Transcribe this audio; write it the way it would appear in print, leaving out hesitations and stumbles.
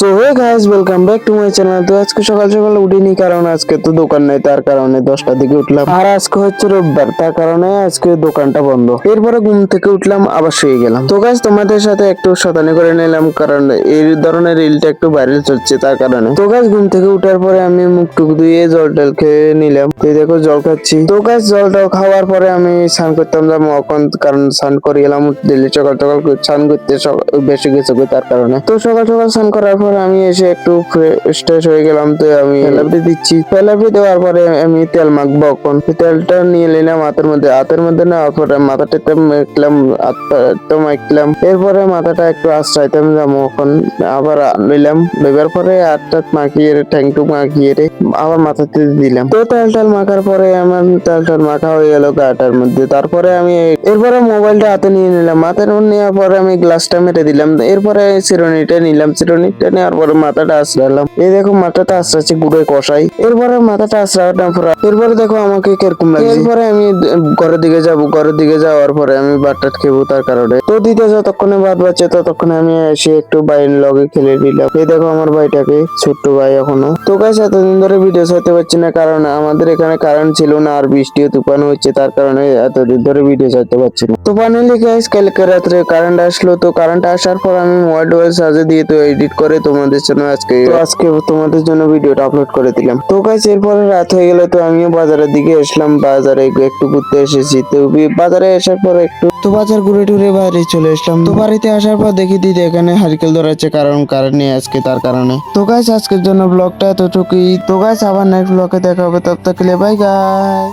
So hey guys, welcome back to my channel. তো আজকে সকাল সকাল উঠিনি, কারণ আজকে তো দোকান নেই, তার কারণে 10টার দিকে উঠলাম। আর আজকে হচ্ছে রোববার, তার কারণে আজকে দোকানটা বন্ধ। এরপরে ঘুম থেকে উঠলাম, আবার শুয়ে গেলাম। তো গাইস, তোমাদের সাথে একটু শতানি করে নিলাম, কারণ এই ধরনের রিলটা একটু ভাইরাল চলছে, তার কারণে। তো গাইস, ঘুম থেকে উঠার পরে আমি মুখ টুক ধুয়ে জল টল খেয়ে নিলাম। তো এই দেখো জল খাচ্ছি। তো গাইস, জলটা খাওয়ার পরে আমি স্নান করতাম যাবো এখন, কারণ স্নান করে গেলাম ডেলি সকাল সকাল স্নান করতে বেশি কিছু, তার কারণে। তো সকাল সকাল স্নান করার পর আমি এসে একটু ফ্রেশ ট্রেশ হয়ে গেলাম। তো আমি ফেলাপি দিচ্ছি, ফেলাপি দেওয়ার পরে আমি তেল মাখবো। এখন তেলটা নিয়ে নিলাম হাতের মধ্যে নেওয়ার পরে মাথাটাতে মেখলাম, হাতটা মাখলাম। এরপরে মাথাটা একটু আশ্রাইতাম যাবো এখন। আবার নিলাম, নেবার পরে হাতটা মাখিয়ে ট্যাংটুক মাখিয়ে আবার মাথাতে দিলাম। তো তেল মাখার পরে আমার তেল মাখা হয়ে গেল গাটার মধ্যে। তারপরে আমি এরপরে মোবাইলটা হাতে নিয়ে নিলাম। হাতে নেওয়ার পরে আমি গ্লাসটা মেরে দিলাম। এরপরে চিরুনিটা নিলাম, চিরুনিটা নেওয়ার পরে মাথাটা আশ্রালাম। এই দেখো মাথাটা আশ্রাচ্ছি গুড়ে কষাই। এরপরে মাথাটা আশ্রালাম, এরপরে দেখো আমাকে কিরকম লাগছে। এরপরে আমি ঘরের দিকে যাব, ঘরের দিকে যাওয়ার পরে আমি ভাতটা খেবো, তার কারণে। তো দিতে যতক্ষণে ভাত বাচ্চা ততক্ষণে আমি এসে একটু বাইরের লগে খেলে নিলাম। এই দেখো আমার ভাইটাকে, ছোট্ট ভাই এখনো। তো গাইস, এতদিন ধরে ভিডিও ছাড়তে পারছি না, কারণ আমাদের এখানে কারেন্ট ছিল না, আর বৃষ্টিও তুফান হচ্ছে, তার কারণে এতদিন ধরে ভিডিও ছাড়তে পারছি না। তো ফাইনালি গাইস, কালকে রাত্রে কারেন্ট আসলো। তো কারেন্ট আসার পর আমি মোবাইল চার্জে দিয়ে তো এডিট করে তোমাদের জন্য আজকে তোমাদের জন্য ভিডিওটা আপলোড করে দিলাম। তো গাইস, এরপরে রাত হয়ে গেল। তো আমিও বাজারের দিকে আসলাম, বাজারে একটু ঘুরতে এসেছি। তো বাজারে আসার পর একটু বাজার ঘুরে টুরে বাড়ি চলে আসলাম। তো বাড়িতে আসার পর দেখি দিদি এখানে হারিকেল ধরাচ্ছে, কারণ কারেন্ট নেই আজকে, তার কারণে। তো গাইস, আজকের জন্য ব্লগটা এতটুকুই। তো গাইস, আবার নেক্সট ব্লগে দেখা হবে, তব তক के लिए बाय गाइस।